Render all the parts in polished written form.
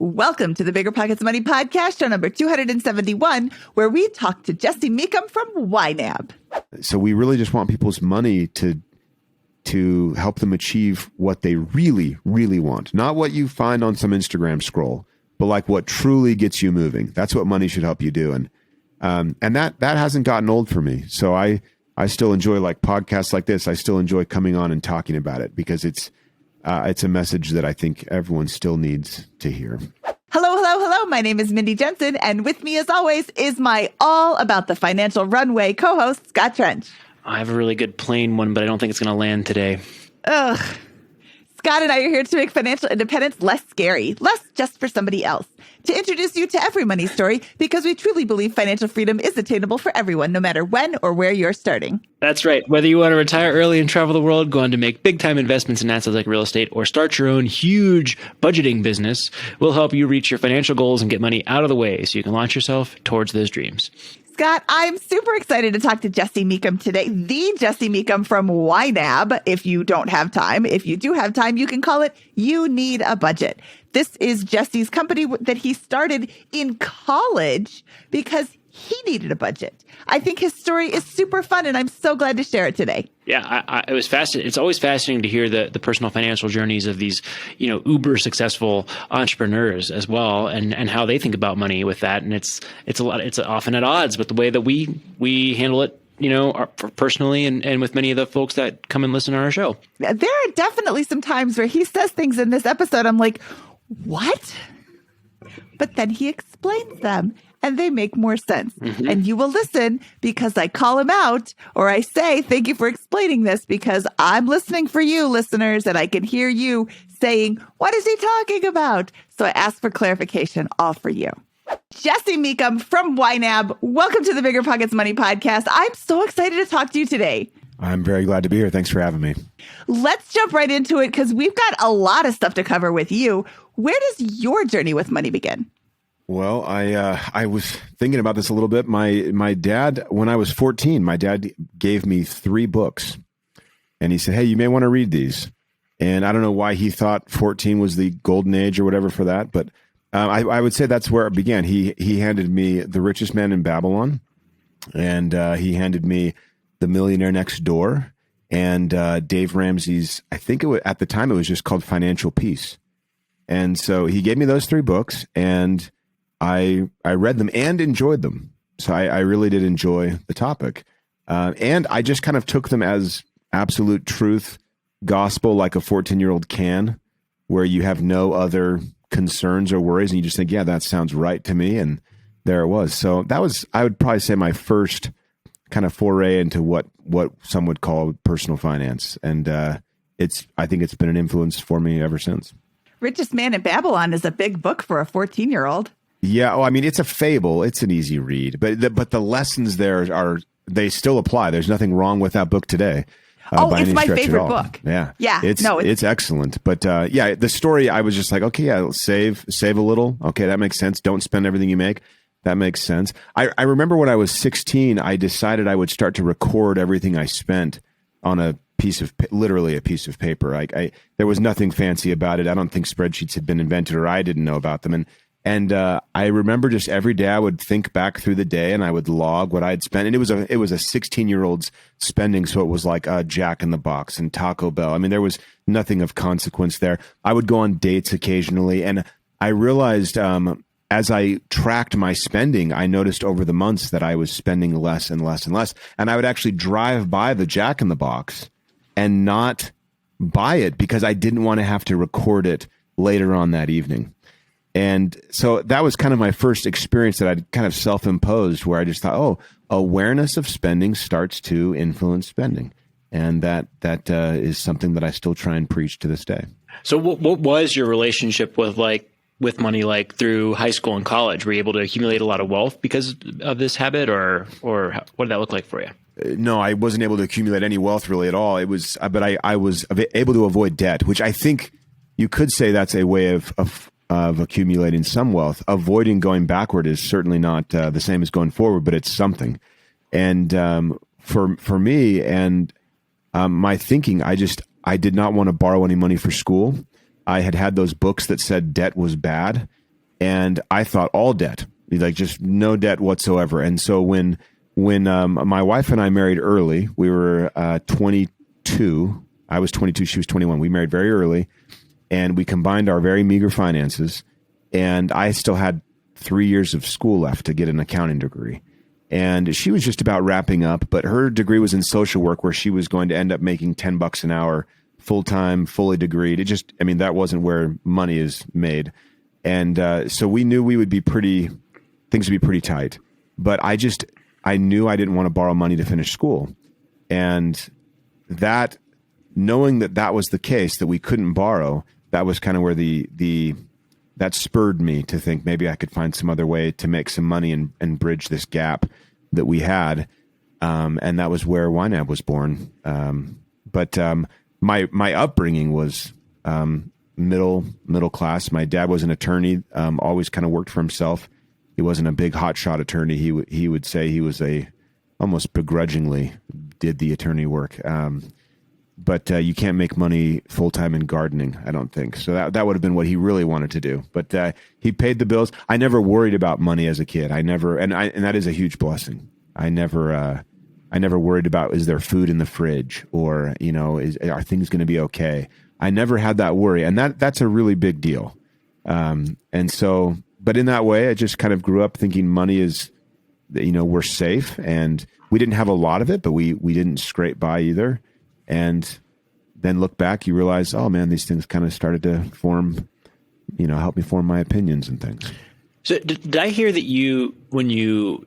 Welcome to the Bigger Pockets Money Podcast, show number 271, where we talk to Jesse Mecham from YNAB. So we really just want people's money to help them achieve what they really, really want. Not what you find on some Instagram scroll, but like what truly gets you moving. That's what money should help you do. And that hasn't gotten old for me. So I still enjoy like podcasts like this. I still enjoy coming on and talking about it because it's a message that I think everyone still needs to hear. Hello. My name is Mindy Jensen, and with me, as always, is my all about the financial runway co-host, Scott Trench. I have a really good plain one, but I don't think it's going to land today. Ugh. Scott and I are here to make financial independence less scary, less just for somebody else, to introduce you to every money story because we truly believe financial freedom is attainable for everyone, no matter when or where you're starting. That's right. Whether you want to retire early and travel the world, go on to make big-time investments in assets like real estate, or start your own huge budgeting business, we'll help you reach your financial goals and get money out of the way so you can launch yourself towards those dreams. Scott, I'm super excited to talk to Jesse Mecham today, the Jesse Mecham from YNAB. If you don't have time, if you do have time, you can call it You Need a Budget. This is Jesse's company that he started in college because he needed a budget. I think his story is super fun, and I'm so glad to share it today. Yeah, it was fascinating. It's always fascinating to hear the personal financial journeys of these, uber successful entrepreneurs as well, and how they think about money with that. And it's often at odds with the way that we handle it, personally and with many of the folks that come and listen to our show. There are definitely some times where he says things in this episode, I'm like, what? But then he explains them, and they make more sense. Mm-hmm. And you will listen because I call him out, or I say, thank you for explaining this, because I'm listening for you, listeners, and I can hear you saying, what is he talking about? So I ask for clarification, all for you. Jesse Mecham from YNAB, welcome to the Bigger Pockets Money Podcast. I'm so excited to talk to you today. I'm very glad to be here. Thanks for having me. Let's jump right into it because we've got a lot of stuff to cover with you. Where does your journey with money begin? Well, I was thinking about this a little bit. My dad, when I was 14, my dad gave me 3 books, and he said, "Hey, you may want to read these." And I don't know why he thought 14 was the golden age or whatever for that, but I would say that's where it began. He handed me The Richest Man in Babylon, and he handed me The Millionaire Next Door, and Dave Ramsey's, I think at the time it was just called Financial Peace. And so he gave me those 3 books, and I read them and enjoyed them. So I really did enjoy the topic. And I just kind of took them as absolute truth, gospel, like a 14-year-old can, where you have no other concerns or worries. And you just think, yeah, that sounds right to me. And there it was. So that was, I would probably say, my first kind of foray into what some would call personal finance. And I think it's been an influence for me ever since. Richest Man in Babylon is a big book for a 14-year-old. Yeah, I mean, it's a fable. It's an easy read, but the lessons there they still apply. There's nothing wrong with that book today. It's my favorite book. Yeah, it's excellent. But the story, I was just like, okay, yeah, save a little. Okay, that makes sense. Don't spend everything you make. That makes sense. I remember when I was 16, I decided I would start to record everything I spent on literally a piece of paper. There was nothing fancy about it. I don't think spreadsheets had been invented, or I didn't know about them. And I remember just every day I would think back through the day and I would log what I had spent. And it was a 16-year-old's spending. So it was like Jack in the Box and Taco Bell. I mean, there was nothing of consequence there. I would go on dates occasionally. And I realized as I tracked my spending, I noticed over the months that I was spending less and less and less. And I would actually drive by the Jack in the Box and not buy it because I didn't want to have to record it later on that evening. And so that was kind of my first experience that I'd kind of self-imposed, where I just thought, awareness of spending starts to influence spending. And that is something that I still try and preach to this day. So what was your relationship with money through high school and college? Were you able to accumulate a lot of wealth because of this habit, or what did that look like for you? No, I wasn't able to accumulate any wealth really at all. But I was able to avoid debt, which I think you could say that's a way of accumulating some wealth. Avoiding going backward is certainly not the same as going forward, but it's something. And for me and my thinking, I did not want to borrow any money for school. I had those books that said debt was bad, And I thought all debt, like just no debt whatsoever. And so when my wife and I married early, we were 22. I was 22, she was 21. We married very early, and we combined our very meager finances. And I still had 3 years of school left to get an accounting degree. And she was just about wrapping up, but her degree was in social work, where she was going to end up making $10 an hour, full-time, fully degreed. That wasn't where money is made. And so we knew things would be pretty tight. But I knew I didn't want to borrow money to finish school. And knowing that was the case, that we couldn't borrow, that was kind of where that spurred me to think maybe I could find some other way to make some money and bridge this gap that we had. And that was where YNAB was born. But my upbringing was middle class. My dad was an attorney, always kind of worked for himself. He wasn't a big hotshot attorney. He would say he was almost begrudgingly did the attorney work. But you can't make money full-time in gardening, I don't think. So that would have been what he really wanted to do. But he paid the bills. I never worried about money as a kid. And that is a huge blessing. I never worried about, is there food in the fridge, or, are things going to be okay? I never had that worry. And that's a really big deal. And so, but in that way, I just kind of grew up thinking money is, we're safe, and we didn't have a lot of it, but we didn't scrape by either. And then look back, you realize, oh man, these things kind of started to form, help me form my opinions and things. So did I hear that when you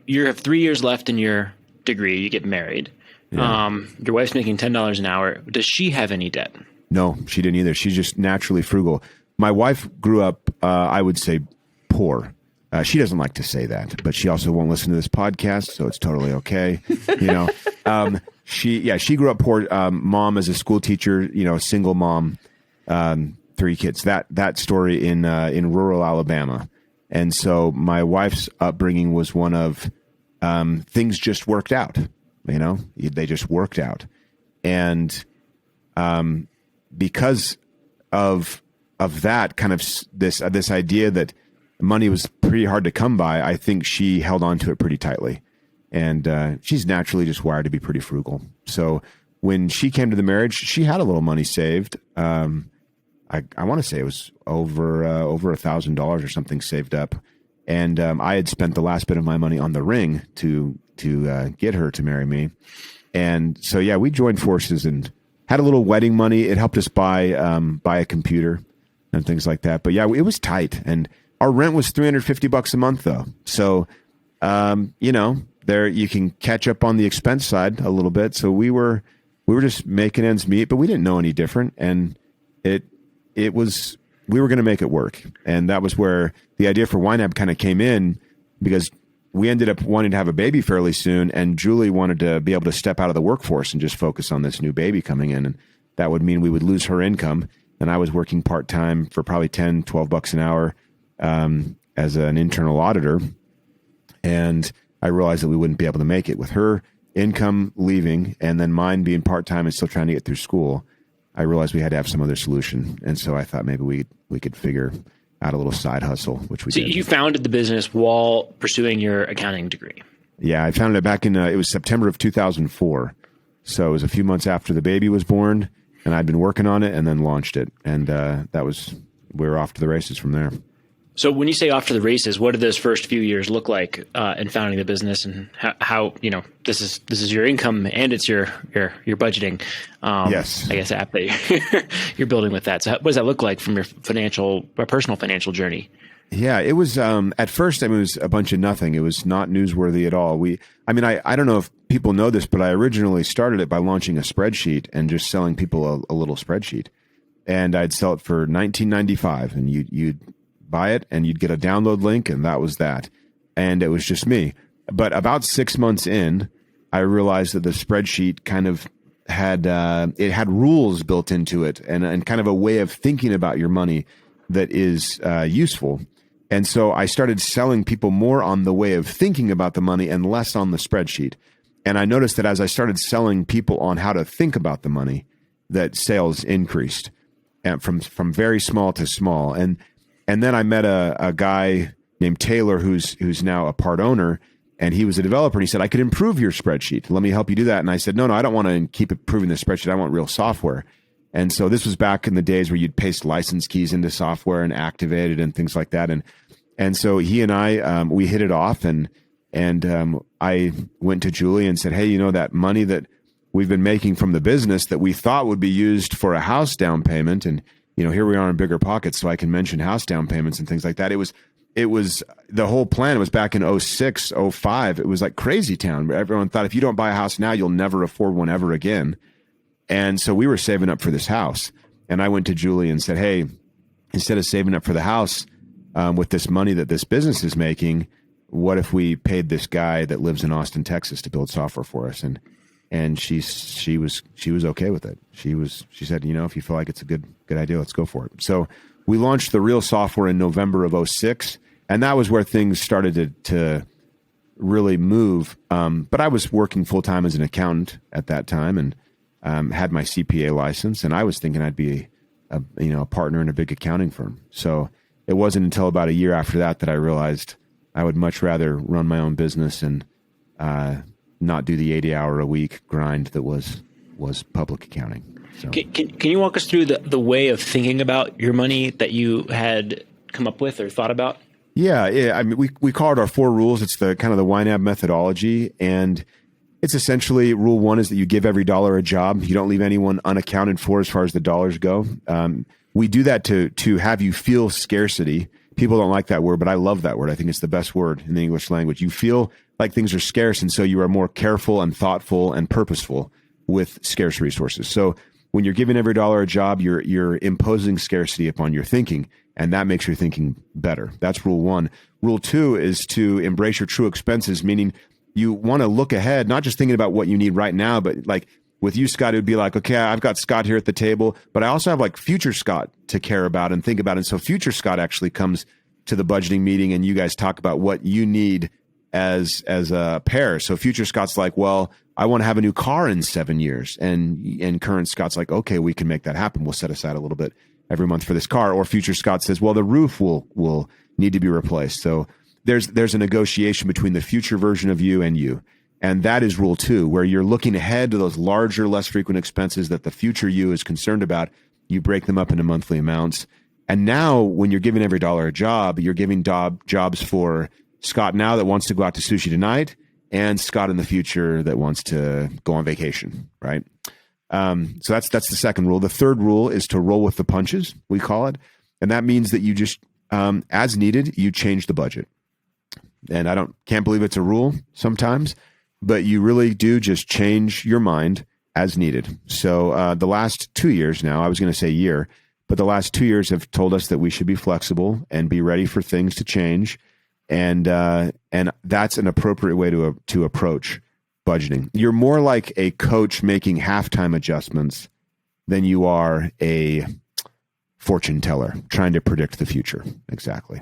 have 3 years left in your degree, you get married, your wife's making $10 an hour. Does she have any debt? No, she didn't either. She's just naturally frugal. My wife grew up, I would say, poor. She doesn't like to say that, but she also won't listen to this podcast, so it's totally okay. She grew up poor. Mom as a school teacher, single mom, 3 kids. That story in rural Alabama. And so my wife's upbringing was one of things just worked out. They just worked out, and because of that kind of this idea that money was pretty hard to come by, I think she held on to it pretty tightly. And she's naturally just wired to be pretty frugal. So when she came to the marriage, she had a little money saved. I want to say it was over $1,000 or something saved up. And I had spent the last bit of my money on the ring to get her to marry me. And so, we joined forces and had a little wedding money. It helped us buy a computer and things like that. But it was tight. And our rent was $350 a month though. So, there you can catch up on the expense side a little bit. So we were just making ends meet, but we didn't know any different. And we were going to make it work. And that was where the idea for YNAB kind of came in, because we ended up wanting to have a baby fairly soon. And Julie wanted to be able to step out of the workforce and just focus on this new baby coming in. And that would mean we would lose her income. And I was working part-time for probably $10, $12 an hour as an internal auditor. And I realized that we wouldn't be able to make it with her income leaving and then mine being part-time and still trying to get through school. I realized we had to have some other solution. And so I thought maybe we could figure out a little side hustle, which we did. So you founded the business while pursuing your accounting degree. Yeah, I founded it back in, it was September of 2004. So it was a few months after the baby was born, and I'd been working on it and then launched it. And we were off to the races from there. So when you say off to the races, what did those first few years look like in founding the business, and how this is your income and it's your budgeting? Yes, I guess app that you're building with that. So what does that look like from your personal financial journey? Yeah, it was at first. It was a bunch of nothing. It was not newsworthy at all. I don't know if people know this, but I originally started it by launching a spreadsheet and just selling people a little spreadsheet, and I'd sell it for $19.95, and you'd buy it and you'd get a download link, and that was that. And it was just me. But about 6 months in, I realized that the spreadsheet kind of had rules built into it and kind of a way of thinking about your money that is useful. And so I started selling people more on the way of thinking about the money and less on the spreadsheet. And I noticed that as I started selling people on how to think about the money, that sales increased, and from very small to small. And And then I met a guy named Taylor, who's now a part owner, and he was a developer. And he said, I could improve your spreadsheet. Let me help you do that. And I said, no, I don't want to keep improving the spreadsheet. I want real software. And so this was back in the days where you'd paste license keys into software and activate it and things like that. And so he and I, we hit it off, and I went to Julie and said, hey, that money that we've been making from the business that we thought would be used for a house down payment, and here we are in bigger pockets, so I can mention house down payments and things like that. It was the whole plan. It was back in 06, 05. It was like crazy town. Everyone thought if you don't buy a house now, you'll never afford one ever again. And so we were saving up for this house. And I went to Julie and said, hey, instead of saving up for the house with this money that this business is making, what if we paid this guy that lives in Austin, Texas to build software for us? And she was okay with it. She said, if you feel like it's a good idea, let's go for it. So we launched the real software in November of 06. And that was where things started to really move. But I was working full time as an accountant at that time, and had my CPA license, and I was thinking I'd be a partner in a big accounting firm. So it wasn't until about a year after that I realized I would much rather run my own business and not do the 80-hour-a-week grind that was public accounting. So. Can you walk us through the way of thinking about your money that you had come up with or thought about? Yeah. I mean, we call it our 4 rules. It's the kind of the YNAB methodology, and it's essentially rule 1 is that you give every dollar a job. You don't leave anyone unaccounted for as far as the dollars go. We do that to have you feel scarcity. People don't like that word, but I love that word. I think it's the best word in the English language. You feel like things are scarce, and so you are more careful and thoughtful and purposeful with scarce resources. So when you're giving every dollar a job, you're imposing scarcity upon your thinking, and that makes your thinking better. That's rule 1. Rule 2 is to embrace your true expenses, meaning you want to look ahead, not just thinking about what you need right now, but like with you, Scott, it would be like, okay, I've got Scott here at the table, but I also have like future Scott to care about and think about. And so future Scott actually comes to the budgeting meeting, and you guys talk about what you need as a pair. So future Scott's like, well, I want to have a new car in 7 years. And current Scott's like, okay, we can make that happen. We'll set aside a little bit every month for this car. Or future Scott says, well, the roof will need to be replaced. So there's a negotiation between the future version of you and you. And that is rule 2, where you're looking ahead to those larger, less frequent expenses that the future you is concerned about. You break them up into monthly amounts. And now when you're giving every dollar a job, you're giving jobs for Scott now that wants to go out to sushi tonight, and Scott in the future that wants to go on vacation, right? So that's the second rule. The third rule is to roll with the punches, we call it. And that means that you just, as needed, you change the budget. And can't believe it's a rule sometimes, but you really do just change your mind as needed. So the last 2 years now, I was going to say year, but the last 2 years have told us that we should be flexible and be ready for things to change. And that's an appropriate way to approach budgeting. You're more like a coach making halftime adjustments than you are a fortune teller trying to predict the future. Exactly.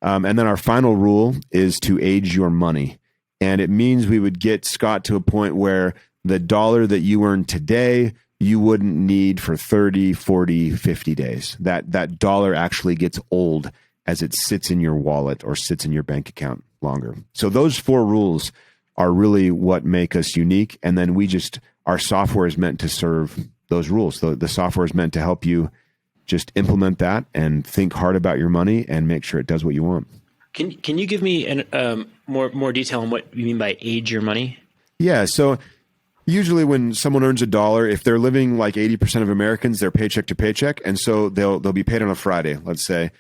And then our final rule is to age your money. And it means we would get Scott to a point where the dollar that you earn today, you wouldn't need for 30, 40, 50 days. That dollar actually gets old as it sits in your wallet or sits in your bank account longer. So those 4 rules are really what make us unique. And then our software is meant to serve those rules. The software is meant to help you just implement that and think hard about your money and make sure it does what you want. Can you give me more detail on what you mean by age your money? Yeah. So usually when someone earns $1, if they're living like 80% of Americans, they're paycheck to paycheck. And so they'll be paid on a Friday, let's say.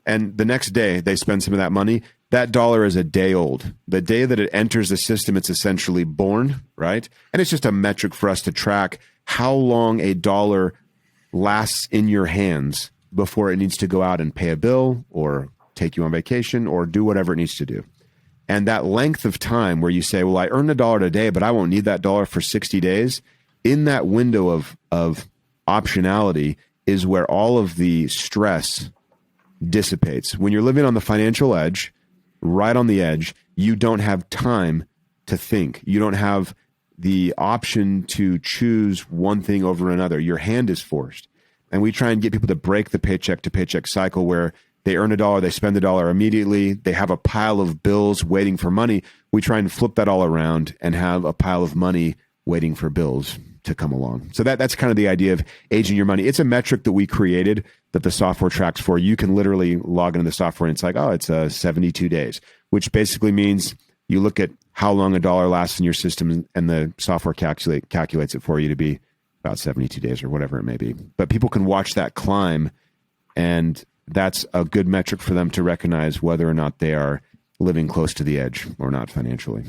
And the next day they spend some of that money. That dollar is a day old. The day that it enters the system, it's essentially born, right? And it's just a metric for us to track how long a dollar lasts in your hands before it needs to go out and pay a bill or take you on vacation or do whatever it needs to do. And that length of time where you say, well, I earned $1 today, but I won't need that dollar for 60 days. In that window of optionality is where all of the stress dissipates. When you're living on the financial edge, right on the edge, you don't have time to think. You don't have the option to choose one thing over another. Your hand is forced. And we try and get people to break the paycheck to paycheck cycle where they earn $1, they spend $1 immediately. They have a pile of bills waiting for money. We try and flip that all around and have a pile of money waiting for bills to come along. So that's kind of the idea of aging your money. It's a metric that we created that the software tracks for. You can literally log into the software and it's like, oh, it's 72 days, which basically means you look at how long $1 lasts in your system and the software calculates it for you to be about 72 days or whatever it may be. But people can watch that climb, and that's a good metric for them to recognize whether or not they are living close to the edge or not financially.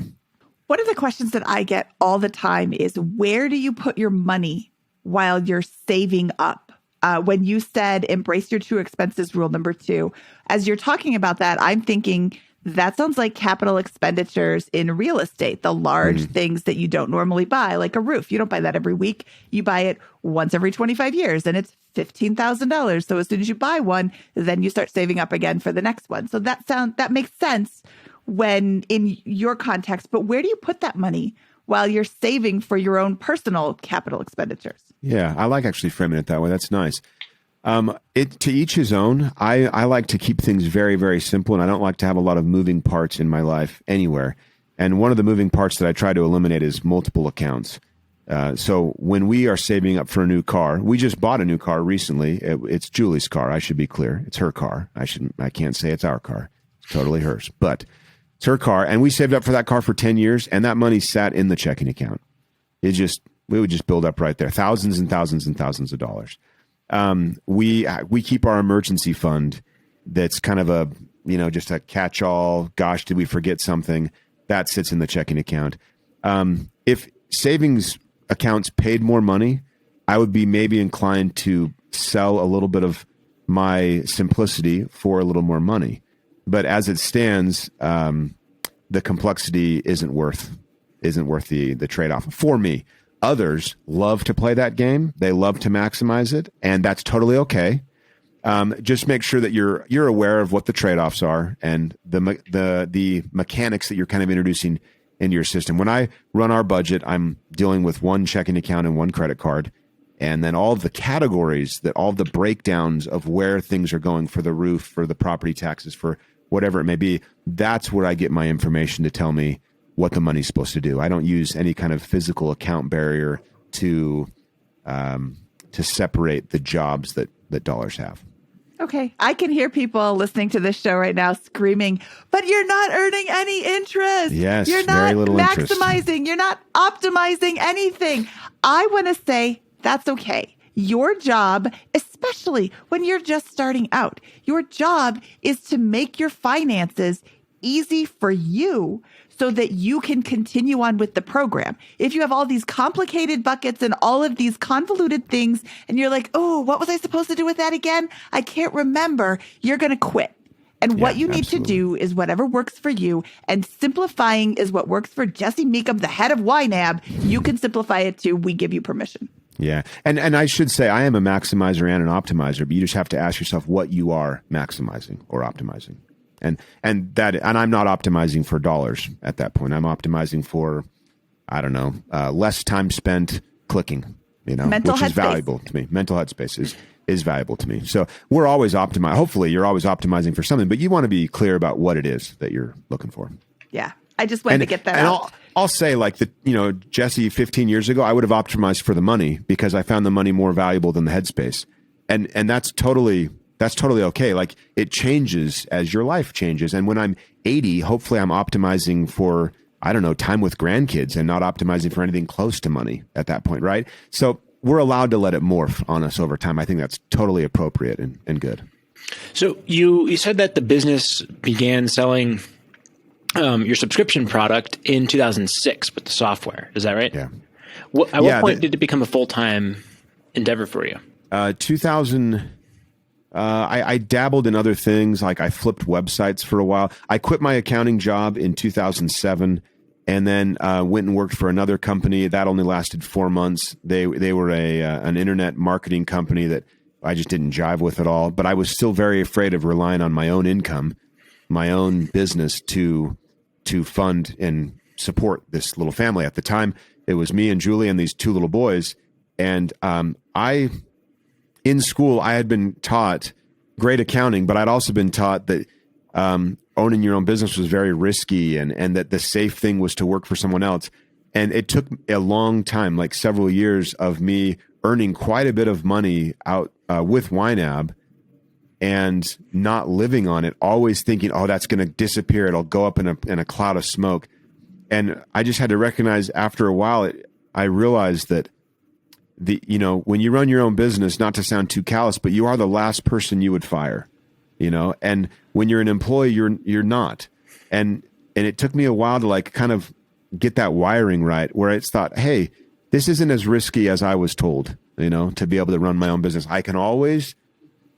One of the questions that I get all the time is, where do you put your money while you're saving up? When you said embrace your true expenses rule number 2, as you're talking about that, I'm thinking that sounds like capital expenditures in real estate, the large things that you don't normally buy, like a roof. You don't buy that every week. You buy it once every 25 years and it's $15,000. So as soon as you buy one, then you start saving up again for the next one. So that makes sense when in your context, but where do you put that money while you're saving for your own personal capital expenditures? Yeah, I like actually framing it that way. That's nice. To each his own. I like to keep things very, very simple, and I don't like to have a lot of moving parts in my life anywhere. And one of the moving parts that I try to eliminate is multiple accounts. So when we are saving up for a new car, we just bought a new car recently. It's Julie's car. I should be clear. It's her car. I can't say it's our car. It's totally hers, but it's her car. And we saved up for that car for 10 years, and that money sat in the checking account. We would just build up right there, thousands and thousands and thousands of dollars. We keep our emergency fund. That's kind of a, just a catch-all. Gosh, did we forget something? That sits in the checking account. If savings accounts paid more money, I would be maybe inclined to sell a little bit of my simplicity for a little more money. But as it stands, the complexity isn't worth the trade-off for me. Others love to play that game. They love to maximize it, and that's totally okay. Just make sure that you're aware of what the trade-offs are and the mechanics that you're kind of introducing into your system. When I run our budget, I'm dealing with one checking account and one credit card, and then all of the categories, all of the breakdowns of where things are going for the roof, for the property taxes, for whatever it may be. That's where I get my information to tell me what the money's supposed to do. I don't use any kind of physical account barrier to separate the jobs that dollars have. Okay. I can hear people listening to this show right now screaming, but you're not earning any interest. Yes, you're not very little maximizing. interest. You're not optimizing anything. I want to say that's okay. Your job, especially when you're just starting out, your job is to make your finances easy for you so that you can continue on with the program. If you have all these complicated buckets and all of these convoluted things, and you're like, oh, what was I supposed to do with that again? I can't remember. You're going to quit. And what you need to do is whatever works for you. And simplifying is what works for Jesse Mecham, the head of YNAB. You can simplify it too. We give you permission. Yeah. And I should say I am a maximizer and an optimizer, but you just have to ask yourself what you are maximizing or optimizing. And I'm not optimizing for dollars at that point. I'm optimizing for, I don't know, less time spent clicking, which is valuable to me. Mental headspace is valuable to me. So we're always optimizing. Hopefully you're always optimizing for something, but you want to be clear about what it is that you're looking for. Yeah. I just wanted to get that out. I'll say Jesse 15 years ago, I would have optimized for the money because I found the money more valuable than the headspace. And that's totally okay. Like, it changes as your life changes. And when I'm 80, hopefully I'm optimizing for, I don't know, time with grandkids and not optimizing for anything close to money at that point. Right. So we're allowed to let it morph on us over time. I think that's totally appropriate and good. So you said that the business began selling your subscription product in 2006 with the software. Is that right? Yeah. At what point did it become a full-time endeavor for you? 2000. I dabbled in other things. Like, I flipped websites for a while. I quit my accounting job in 2007 and then went and worked for another company. That only lasted 4 months. They were an internet marketing company that I just didn't jive with at all. But I was still very afraid of relying on my own income, my own business to fund and support this little family. At the time, it was me and Julie and these 2 little boys. And in school, I had been taught great accounting, but I'd also been taught that owning your own business was very risky, and that the safe thing was to work for someone else. And it took a long time, like several years of me earning quite a bit of money out with YNAB and not living on it, always thinking, oh, that's going to disappear. It'll go up in a cloud of smoke. And I just had to recognize after a while, I realized that when you run your own business, not to sound too callous, but you are the last person you would fire, and when you're an employee, you're not. And it took me a while to like kind of get that wiring right, where it's thought, hey, this isn't as risky as I was told, to be able to run my own business. I can always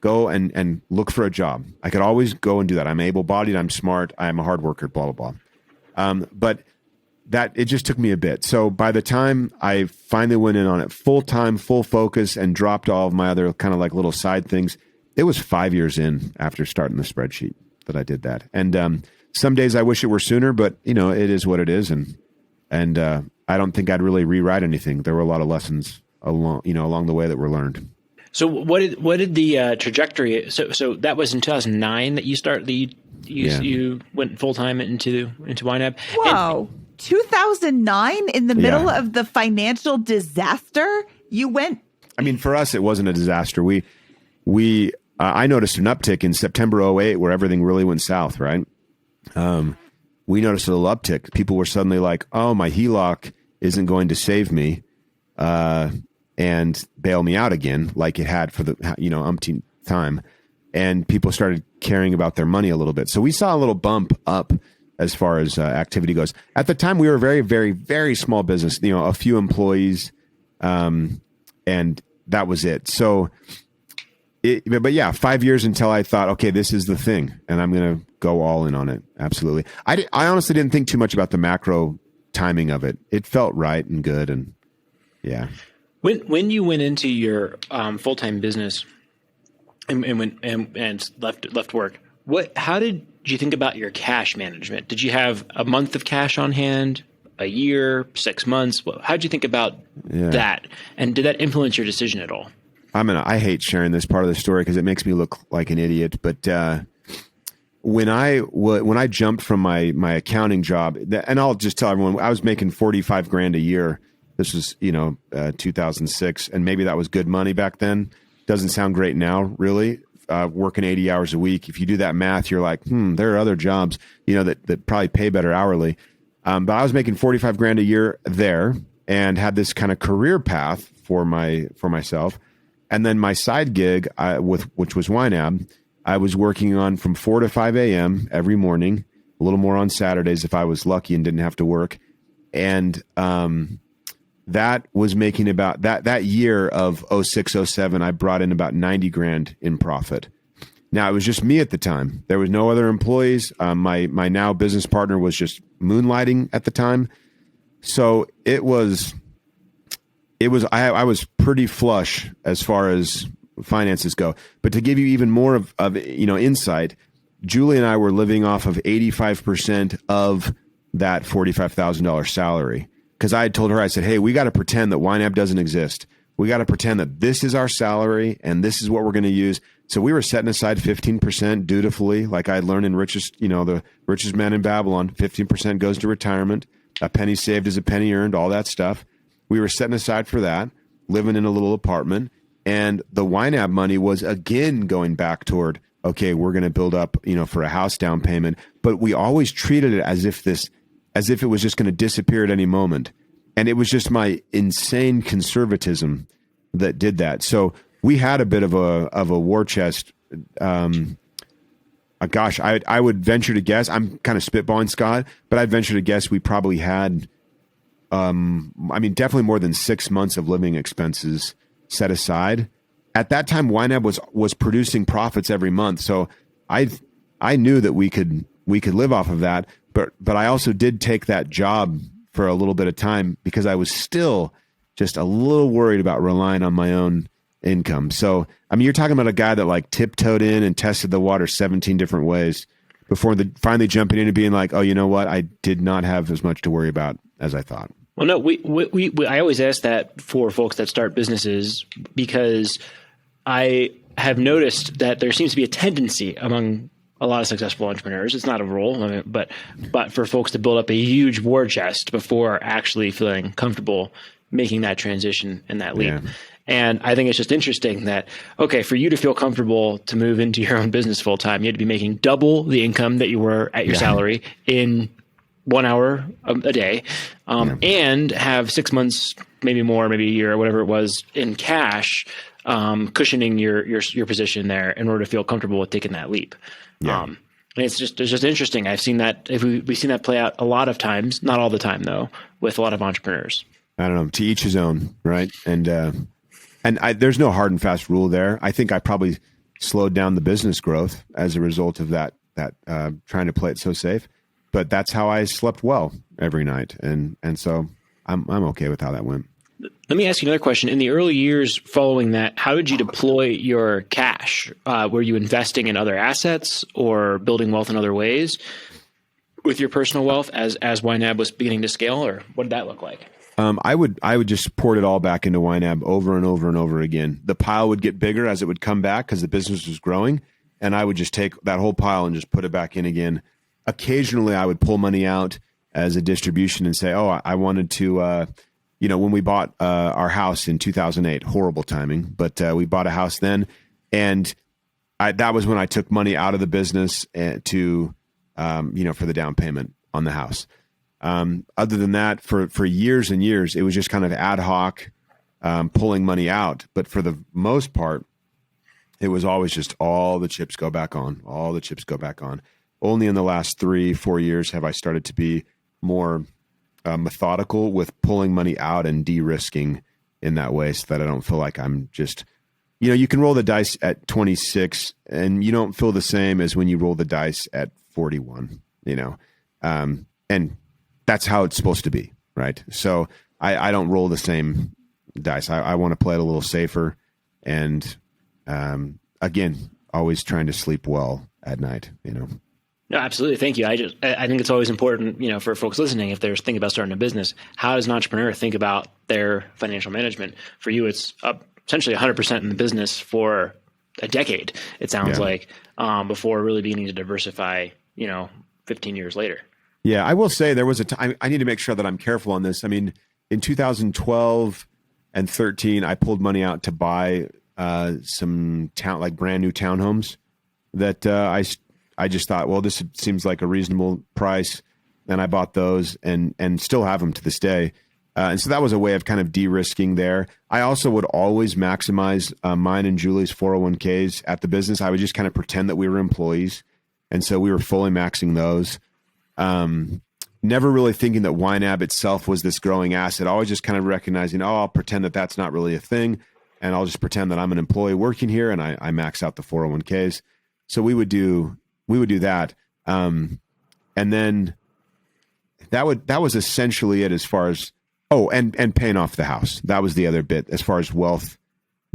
go and look for a job. I could always go and do that. I'm able-bodied. I'm smart. I'm a hard worker, blah, blah, blah. But that it just took me a bit. So by the time I finally went in on it full time, full focus, and dropped all of my other kind of like little side things, it was 5 years in after starting the spreadsheet that I did that. And some days I wish it were sooner, but it is what it is. And I don't think I'd really rewrite anything. There were a lot of lessons along the way that were learned. So what did the trajectory? So that was in 2009 that you went full time into YNAB. Whoa. 2009, in the middle of the financial disaster, you went. I mean, for us, it wasn't a disaster. I noticed an uptick in September 2008 where everything really went south, right? We noticed a little uptick. People were suddenly like, oh, my HELOC isn't going to save me and bail me out again like it had for the umpteenth time. And people started caring about their money a little bit. So we saw a little bump up as far as activity goes. At the time, we were a very, very, very small business, a few employees, and that was it. So, but yeah, 5 years until I thought, okay, this is the thing, and I'm going to go all in on it. Absolutely. I honestly didn't think too much about the macro timing of it. It felt right and good, and yeah. When you went into your full-time business and left work, how did you think about your cash management? Did you have a month of cash on hand, a year, 6 months? How did you think about that? And did that influence your decision at all? I hate sharing this part of the story because it makes me look like an idiot. But when I jumped from my accounting job, and I'll just tell everyone, I was making $45,000 a year. This was 2006, and maybe that was good money back then. Doesn't sound great now, really. Working 80 hours a week. If you do that math, you're like, there are other jobs, that probably pay better hourly. But I was making $45,000 a year there and had this kind of career path for myself. And then my side gig which was YNAB, I was working on from 4 to 5 a.m. every morning, a little more on Saturdays if I was lucky and didn't have to work. And that was making about that year of 06, 07, I brought in about $90,000 in profit. Now, it was just me at the time. There was no other employees. My now business partner was just moonlighting at the time. So I was pretty flush as far as finances go. But to give you even more of insight, Julie and I were living off of 85% of that $45,000 salary. Because I had told her, I said, hey, we got to pretend that YNAB doesn't exist. We got to pretend that this is our salary and this is what we're going to use. So we were setting aside 15% dutifully, like I learned in the richest man in Babylon. 15% goes to retirement. A penny saved is a penny earned, all that stuff. We were setting aside for that, living in a little apartment. And the YNAB money was again going back toward, okay, we're going to build up, for a house down payment. But we always treated it as if it was just going to disappear at any moment. And it was just my insane conservatism that did that. So we had a bit of a war chest. I would venture to guess, I'm kind of spitballing, Scott, but I'd venture to guess we probably had, definitely more than 6 months of living expenses set aside. At that time, YNAB was producing profits every month. So I knew that we could live off of that. But I also did take that job for a little bit of time because I was still just a little worried about relying on my own income. So, you're talking about a guy that like tiptoed in and tested the water 17 different ways before finally jumping in and being like, oh, you know what? I did not have as much to worry about as I thought. Well, no, I always ask that for folks that start businesses because I have noticed that there seems to be a tendency among a lot of successful entrepreneurs. It's not a rule, but for folks to build up a huge war chest before actually feeling comfortable making that transition and that leap. Yeah. And I think it's just interesting that, okay, for you to feel comfortable to move into your own business full time, you had to be making double the income that you were at your salary in 1 hour a day, and have 6 months, maybe more, maybe a year, or whatever it was, in cash, cushioning your position there in order to feel comfortable with taking that leap. Yeah. And it's just interesting. I've seen that. We've seen that play out a lot of times, not all the time though, with a lot of entrepreneurs. I don't know, to each his own, right? And there's no hard and fast rule there. I think I probably slowed down the business growth as a result of that trying to play it so safe. But that's how I slept well every night, and so I'm okay with how that went. Let me ask you another question. In the early years following that, how did you deploy your cash? Were you investing in other assets or building wealth in other ways with your personal wealth as YNAB was beginning to scale, or what did that look like? I would just port it all back into YNAB over and over and over again. The pile would get bigger as it would come back because the business was growing, and I would just take that whole pile and just put it back in again. Occasionally, I would pull money out as a distribution and say, "Oh, I wanted to." When we bought our house in 2008, horrible timing, but we bought a house then, and that was when I took money out of the business to, for the down payment on the house. Other than that, for years and years, it was just kind of ad hoc, pulling money out. But for the most part, it was always just all the chips go back on, all the chips go back on. Only in the last 3-4 years have I started to be more methodical with pulling money out and de-risking in that way, so that I don't feel like I'm just, you can roll the dice at 26 and you don't feel the same as when you roll the dice at 41, and that's how it's supposed to be. Right. So I don't roll the same dice. I want to play it a little safer. And, again, always trying to sleep well at night, No, absolutely. Thank you. I think it's always important, for folks listening, if they're thinking about starting a business, how does an entrepreneur think about their financial management? For you, it's essentially 100% in the business for a decade, it sounds like, before really beginning to diversify, 15 years later. Yeah, I will say there was a time, I need to make sure that I'm careful on this. I mean, in 2012 and 13, I pulled money out to buy some brand new townhomes that I just thought, well, this seems like a reasonable price. And I bought those and still have them to this day. And so that was a way of kind of de-risking there. I also would always maximize mine and Julie's 401ks at the business. I would just kind of pretend that we were employees. And so we were fully maxing those. Never really thinking that YNAB itself was this growing asset. Always just kind of recognizing, I'll pretend that that's not really a thing. And I'll just pretend that I'm an employee working here and I max out the 401ks. So we would do that. And then that was essentially it as far as, and paying off the house. That was the other bit as far as wealth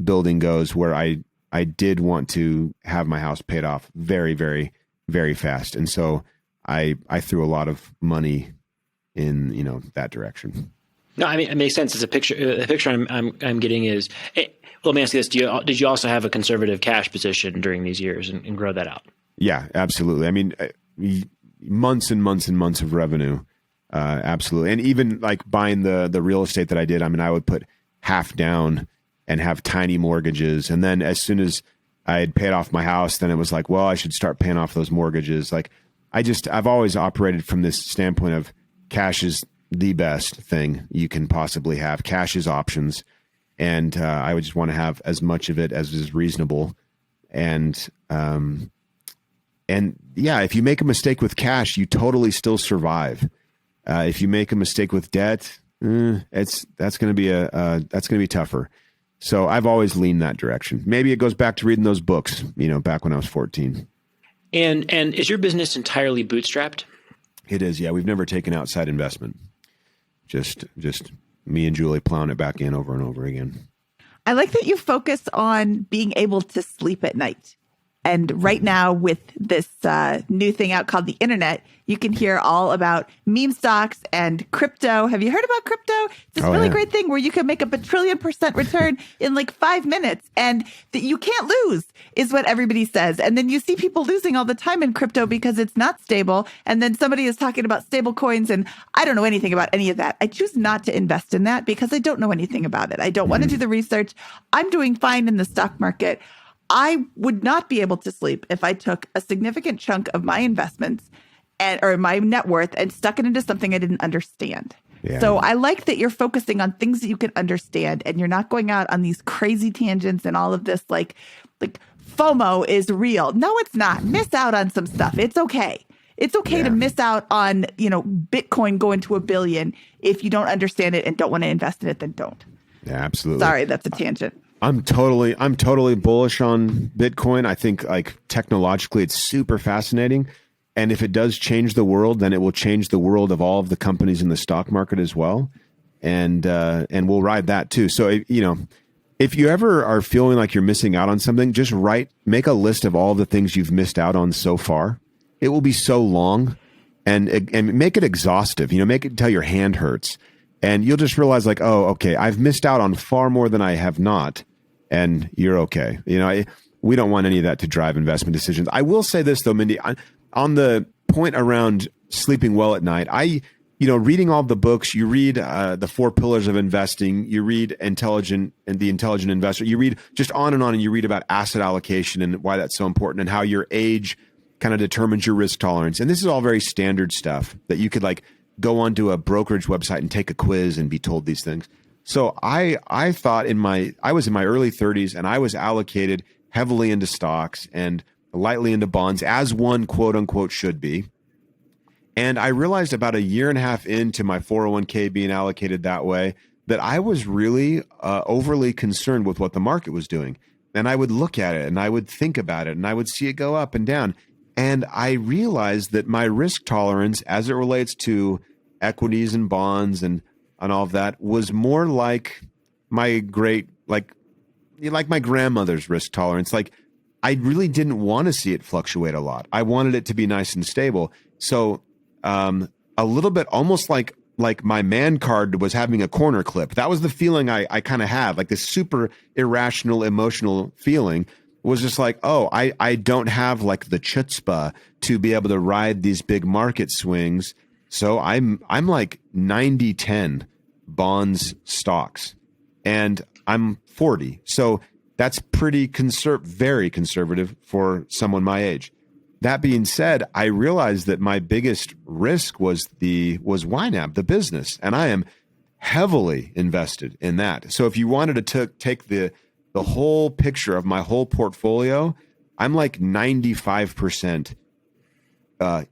building goes, where I did want to have my house paid off very, very, very fast. And so I threw a lot of money in, that direction. No, I mean, it makes sense. It's a picture. The picture I'm getting is, let me ask you this. Did you also have a conservative cash position during these years and grow that out? Yeah, absolutely. I mean, months and months and months of revenue. Absolutely. And even like buying the real estate that I did, I mean, I would put half down and have tiny mortgages. And then as soon as I had paid off my house, then it was like, well, I should start paying off those mortgages. Like I've always operated from this standpoint of cash is the best thing you can possibly have. Cash is options. And I would just want to have as much of it as is reasonable. And yeah, if you make a mistake with cash, you totally still survive. If you make a mistake with debt, that's going to be tougher. So I've always leaned that direction. Maybe it goes back to reading those books, back when I was 14. And is your business entirely bootstrapped? It is. Yeah. We've never taken outside investment. Just me and Julie plowing it back in over and over again. I like that you focus on being able to sleep at night. And right now with this new thing out called the internet, you can hear all about meme stocks and crypto. Have you heard about crypto? It's this really great thing where you can make up 1 trillion% return in like 5 minutes, and that you can't lose is what everybody says. And then you see people losing all the time in crypto because it's not stable. And then somebody is talking about stable coins, and I don't know anything about any of that. I choose not to invest in that because I don't know anything about it. I don't want to do the research. I'm doing fine in the stock market. I would not be able to sleep if I took a significant chunk of my investments or my net worth and stuck it into something I didn't understand. Yeah. So I like that you're focusing on things that you can understand, and you're not going out on these crazy tangents and all of this like FOMO is real. No, it's not. Miss out on some stuff. It's okay. It's okay to miss out on, Bitcoin going to 1 billion. If you don't understand it and don't want to invest in it, then don't. Yeah, absolutely. Sorry, that's a tangent. I'm totally bullish on Bitcoin. I think like technologically it's super fascinating. And if it does change the world, then it will change the world of all of the companies in the stock market as well. And we'll ride that too. So, if you ever are feeling like you're missing out on something, just make a list of all the things you've missed out on so far. It will be so long, and make it exhaustive, make it until your hand hurts, and you'll just realize like, oh, okay, I've missed out on far more than I have not. And you're okay. We don't want any of that to drive investment decisions. I will say this though, Mindy, on the point around sleeping well at night, reading all the books, you read the 4 pillars of investing, you read The Intelligent Investor, you read just on, and you read about asset allocation and why that's so important and how your age kind of determines your risk tolerance. And this is all very standard stuff that you could like go onto a brokerage website and take a quiz and be told these things. So I thought I was in my early 30s and I was allocated heavily into stocks and lightly into bonds, as one quote unquote should be. And I realized about 1.5 years into my 401k being allocated that way, that I was really overly concerned with what the market was doing. And I would look at it and I would think about it and I would see it go up and down. And I realized that my risk tolerance as it relates to equities and bonds and all of that was more like my my grandmother's risk tolerance. Like I really didn't want to see it fluctuate a lot. I wanted it to be nice and stable. So a little bit almost like my man card was having a corner clip. That was the feeling I kind of had, like this super irrational emotional feeling was just like, oh, I don't have like the chutzpah to be able to ride these big market swings. So I'm like 90-10 bonds, stocks, and I'm 40. So that's pretty very conservative for someone my age. That being said, I realized that my biggest risk was YNAB, the business, and I am heavily invested in that. So if you wanted to take the whole picture of my whole portfolio, I'm like 95%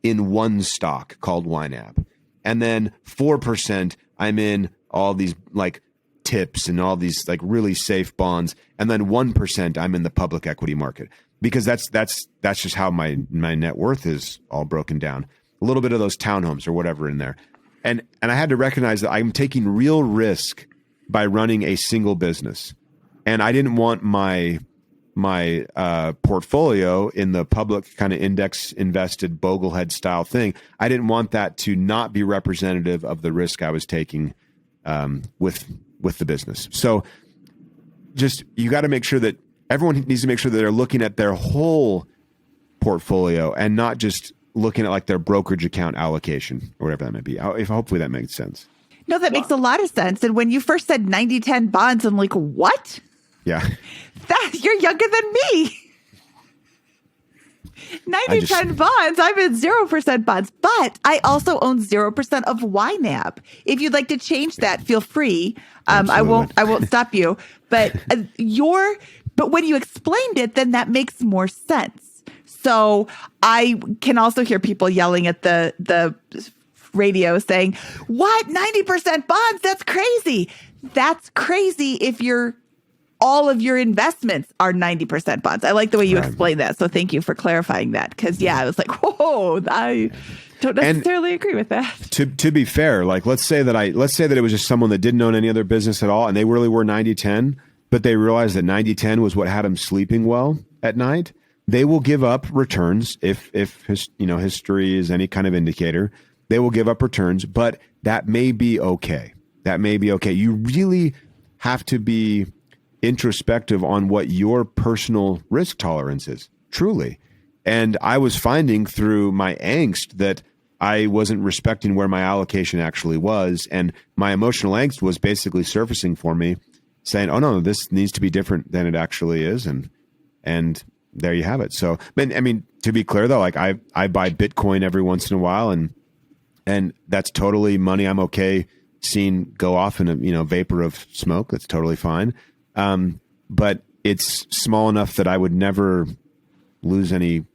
in one stock called YNAB, and then 4% I'm in all these like tips and all these like really safe bonds, and then 1% I'm in the public equity market, because that's just how my net worth is all broken down. A little bit of those townhomes or whatever in there, and I had to recognize that I'm taking real risk by running a single business, and I didn't want my portfolio in the public kind of index invested Boglehead style thing. I didn't want that to not be representative of the risk I was taking with the business. So just, you got to make sure that everyone needs to make sure that they're looking at their whole portfolio and not just looking at like their brokerage account allocation or whatever that might be. Hopefully that makes sense. No, that makes a lot of sense. And when you first said 90-10 bonds, I'm like, what? Yeah. You're younger than me. 90-10 bonds. I'm in 0% bonds, but I also own 0% of YNAB. If you'd like to change that, feel free. I won't stop you. But but when you explained it, then that makes more sense. So I can also hear people yelling at the radio saying, "What? 90% bonds? That's crazy." That's crazy if all of your investments are 90% bonds. I like the way you explained that. So thank you for clarifying that. Because I was like, whoa, I don't necessarily agree with that. To be fair, like let's say that it was just someone that didn't own any other business at all, and they really were 90-10, but they realized that 90-10 was what had them sleeping well at night. they will give up returns if history is any kind of indicator. They will give up returns, but that may be okay. That may be okay. You really have to be introspective on what your personal risk tolerance is, truly. And I was finding through my angst that I wasn't respecting where my allocation actually was. And my emotional angst was basically surfacing for me, saying, oh no, this needs to be different than it actually is. And there you have it. So, I mean, to be clear though, like I buy Bitcoin every once in a while, and that's totally money I'm okay seeing go off in a vapor of smoke. That's totally fine. But it's small enough that I would never lose any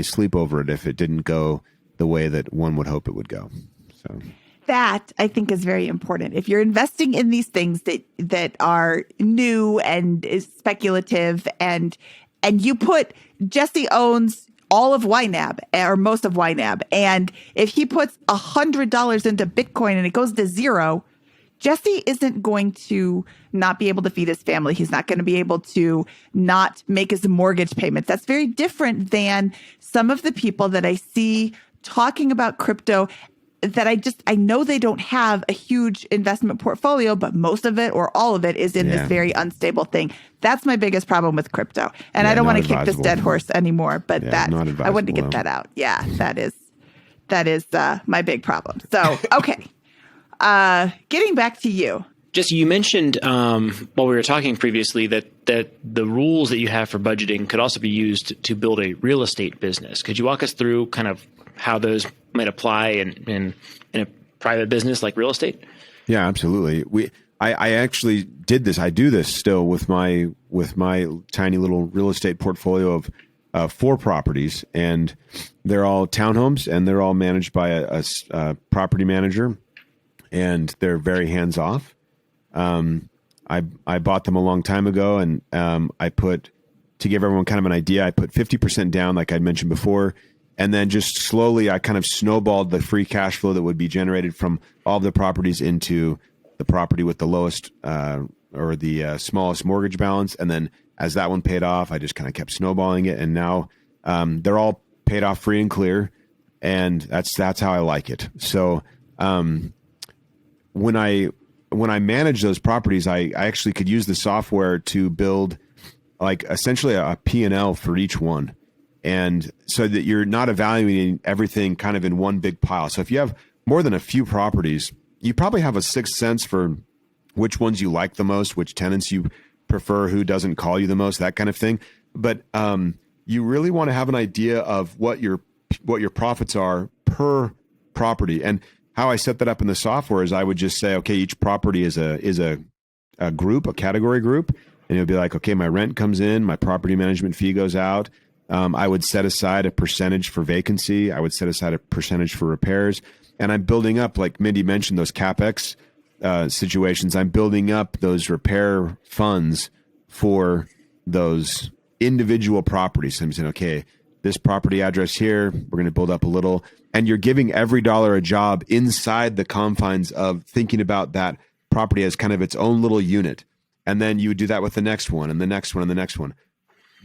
sleep over it if it didn't go the way that one would hope it would go. So that I think is very important. If you're investing in these things that are new and is speculative, and you put Jesse owns all of YNAB or most of YNAB, and if he puts $100 into Bitcoin and it goes to zero, Jesse isn't going to not be able to feed his family. He's not going to be able to not make his mortgage payments. That's very different than some of the people that I see talking about crypto that I know they don't have a huge investment portfolio, but most of it or all of it is in this very unstable thing. That's my biggest problem with crypto. And I don't want to kick this dead horse anymore, but I wanted to get that out. Yeah, that is my big problem. So, okay. Getting back to you. Jesse, you mentioned while we were talking previously that the rules that you have for budgeting could also be used to build a real estate business. Could you walk us through kind of how those might apply in a private business like real estate? Yeah, absolutely. I actually did this. I do this still with my tiny little real estate portfolio of 4 properties, and they're all townhomes, and they're all managed by a property manager, and they're very hands off. I bought them a long time ago, and I put, to give everyone kind of an idea, I put 50% down, like I mentioned before, and then just slowly I kind of snowballed the free cash flow that would be generated from all of the properties into the property with the lowest or the smallest mortgage balance. And then as that one paid off, I just kind of kept snowballing it, and now they're all paid off free and clear, and that's how I like it. So when I manage those properties, I actually could use the software to build like essentially a P&L for each one. And so that you're not evaluating everything kind of in one big pile. So if you have more than a few properties, you probably have a sixth sense for which ones you like the most, which tenants you prefer, who doesn't call you the most, that kind of thing. But you really want to have an idea of what your profits are per property. And how I set that up in the software is I would just say, okay, each property is a group, a category group. And it would be like, okay, my rent comes in, my property management fee goes out. I would set aside a percentage for vacancy. I would set aside a percentage for repairs. And I'm building up, like Mindy mentioned, those CapEx situations. I'm building up those repair funds for those individual properties. So I'm saying, okay, this property address here, we're going to build up a little. And you're giving every dollar a job inside the confines of thinking about that property as kind of its own little unit. And then you would do that with the next one and the next one and the next one.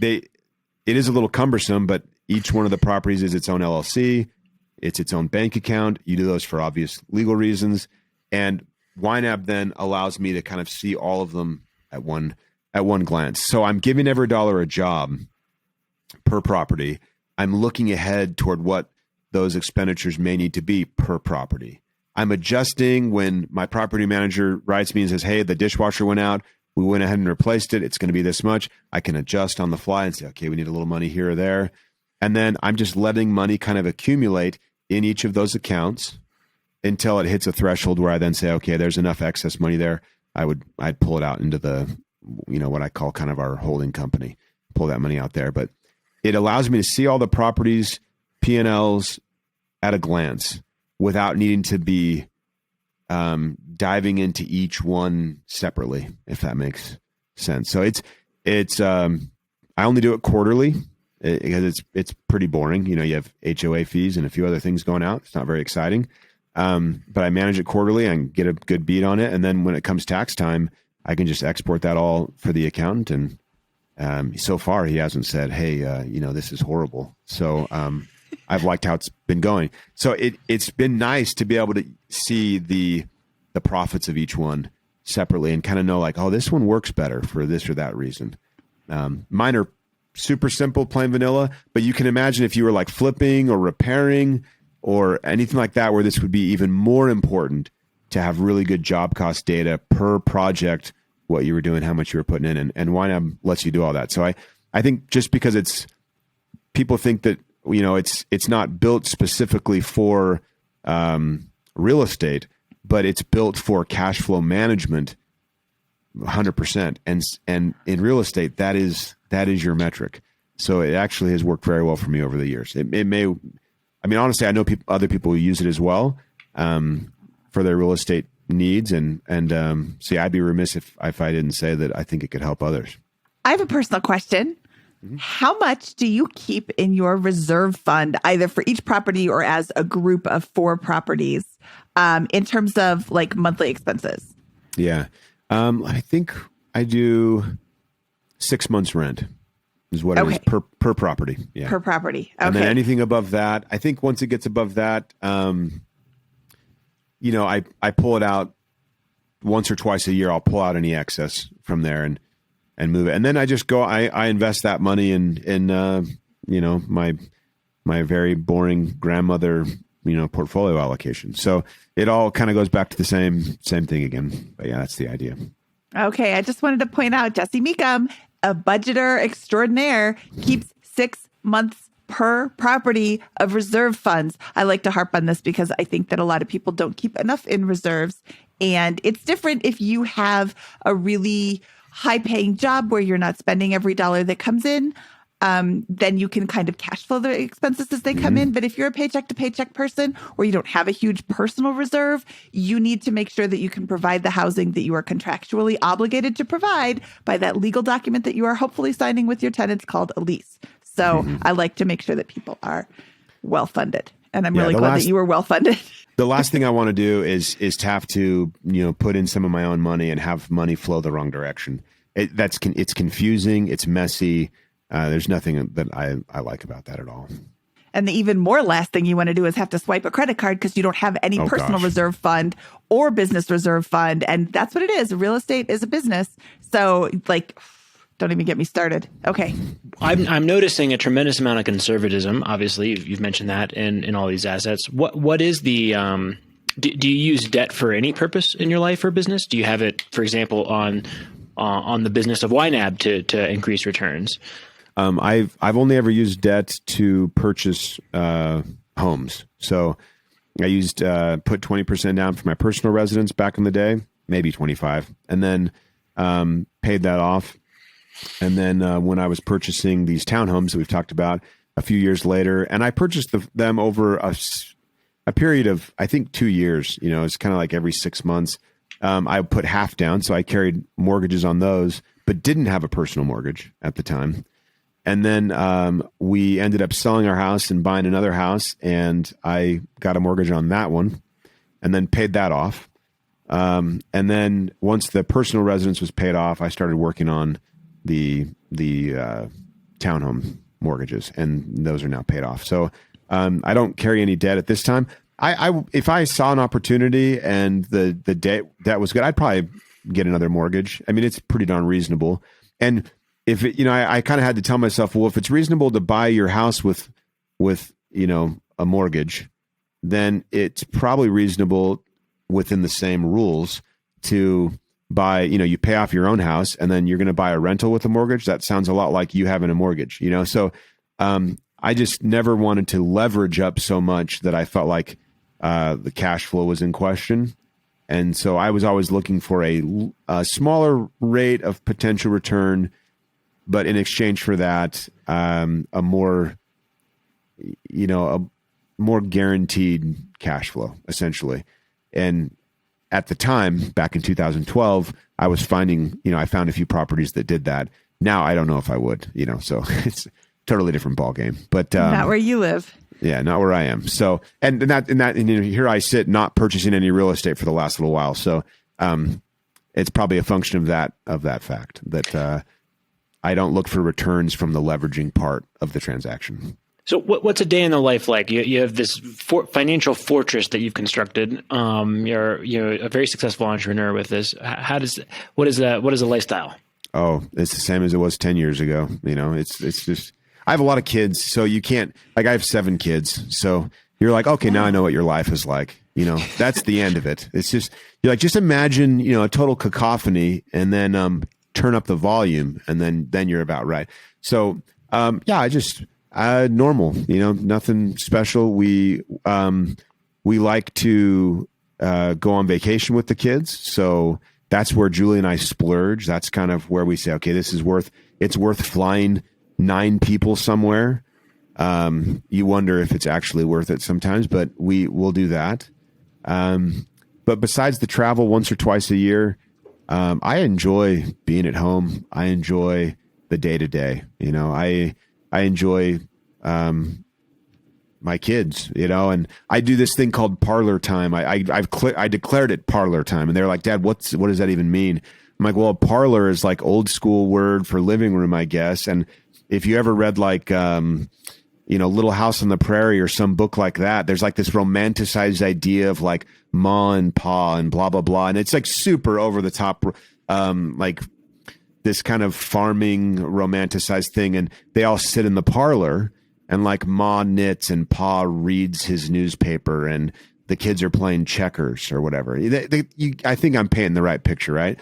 It is a little cumbersome, but each one of the properties is its own LLC. It's its own bank account. You do those for obvious legal reasons. And YNAB then allows me to kind of see all of them at one glance. So I'm giving every dollar a job per property. I'm looking ahead toward what those expenditures may need to be per property. I'm adjusting when my property manager writes me and says, hey, the dishwasher went out. We went ahead and replaced it. It's going to be this much. I can adjust on the fly and say, okay, we need a little money here or there. And then I'm just letting money kind of accumulate in each of those accounts until it hits a threshold where I then say, okay, there's enough excess money there. I'd pull it out into the, what I call kind of our holding company, pull that money out there. But it allows me to see all the properties, P&Ls at a glance without needing to be diving into each one separately, if that makes sense. So it's I only do it quarterly because it's pretty boring. You have HOA fees and a few other things going out. It's not very exciting. But I manage it quarterly and get a good beat on it. And then when it comes tax time, I can just export that all for the accountant So far, he hasn't said, "Hey, this is horrible." So I've liked how it's been going. So it's been nice to be able to see the profits of each one separately and kind of know like, oh, this one works better for this or that reason. Mine are super simple, plain vanilla, but you can imagine if you were like flipping or repairing or anything like that, where this would be even more important to have really good job cost data per project, what you were doing, how much you were putting in, and YNAB lets you do all that. So I think just because people think that, it's not built specifically for real estate, but it's built for cash flow management 100%. And in real estate, that is your metric. So it actually has worked very well for me over the years. It may, honestly, I know other people who use it as well for their real estate needs. And see, I'd be remiss if I didn't say that I think it could help others. I have a personal question. Mm-hmm. How much do you keep in your reserve fund, either for each property or as a group of 4 properties, in terms of like monthly expenses? Yeah. I think I do 6 months rent is what it is per property. Yeah. Per property. Okay. And then anything above that, I think once it gets above that, I pull it out once or twice a year. I'll pull out any excess from there and move it. And then I just go, I invest that money in my very boring grandmother, portfolio allocation. So it all kind of goes back to the same thing again. But yeah, that's the idea. Okay. I just wanted to point out Jesse Mecham, a budgeter extraordinaire, keeps 6 months per property of reserve funds. I like to harp on this because I think that a lot of people don't keep enough in reserves. And it's different if you have a really high-paying job where you're not spending every dollar that comes in. Then you can kind of cash flow the expenses as they come in. But if you're a paycheck to paycheck person or you don't have a huge personal reserve, you need to make sure that you can provide the housing that you are contractually obligated to provide by that legal document that you are hopefully signing with your tenants called a lease. So I like to make sure that people are well-funded. And I'm really glad that you were well-funded. The last thing I want to do is to have to, put in some of my own money and have money flow the wrong direction. It's confusing. It's messy. There's nothing that I like about that at all. And the even more last thing you want to do is have to swipe a credit card because you don't have any personal reserve fund or business reserve fund. And that's what it is. Real estate is a business. So don't even get me started. Okay. I'm noticing a tremendous amount of conservatism. Obviously, you've mentioned that in all these assets. What is the do you use debt for any purpose in your life or business? Do you have it, for example, on the business of YNAB to increase returns? I've only ever used debt to purchase homes. So I used put 20% down for my personal residence back in the day, maybe 25, and then paid that off. And then when I was purchasing these townhomes that we've talked about a few years later, and I purchased them over a period of, I think, 2 years, it's kind of like every 6 months. I put half down. So I carried mortgages on those, but didn't have a personal mortgage at the time. And then we ended up selling our house and buying another house, and I got a mortgage on that one and then paid that off. And then once the personal residence was paid off, I started working on the townhome mortgages, and those are now paid off. So I don't carry any debt at this time. If I saw an opportunity and the debt was good, I'd probably get another mortgage. I mean, it's pretty darn reasonable. And if I kind of had to tell myself, well, if it's reasonable to buy your house with a mortgage, then it's probably reasonable within the same rules to buy, you pay off your own house and then you're going to buy a rental with a mortgage. That sounds a lot like you having a mortgage, So I just never wanted to leverage up so much that I felt like the cash flow was in question. And so I was always looking for a smaller rate of potential return, but in exchange for that, a more guaranteed cash flow, essentially. And at the time, back in 2012, I was finding, I found a few properties that did that. Now I don't know if I would, so it's a totally different ballgame. But not where you live. Yeah, not where I am. So, and here I sit, not purchasing any real estate for the last little while. So, it's probably a function of that fact that I don't look for returns from the leveraging part of the transaction. So what's a day in the life like? You have this financial fortress that you've constructed. You're a very successful entrepreneur with this. What is a lifestyle? Oh, it's the same as it was 10 years ago. It's just, I have a lot of kids, so you can't, like, I have 7 kids. So you're like, okay, now I know what your life is like. That's the end of it. It's just, you're like, just imagine, a total cacophony, and then turn up the volume, and then you're about right. So, normal, nothing special. We like to go on vacation with the kids. So that's where Julie and I splurge. That's kind of where we say, okay, it's worth flying 9 people somewhere. You wonder if it's actually worth it sometimes, but we will do that. But besides the travel once or twice a year, I enjoy being at home. I enjoy the day to day. I enjoy my kids, and I do this thing called parlor time. I declared it parlor time, and they're like, Dad, what does that even mean? I'm like, well, a parlor is like old school word for living room, I guess. And if you ever read like, Little House on the Prairie or some book like that, there's like this romanticized idea of like ma and pa and blah, blah, blah. And it's like super over the top, like this kind of farming romanticized thing. And they all sit in the parlor, and like ma knits and pa reads his newspaper, and the kids are playing checkers or whatever. I think I'm painting the right picture, right?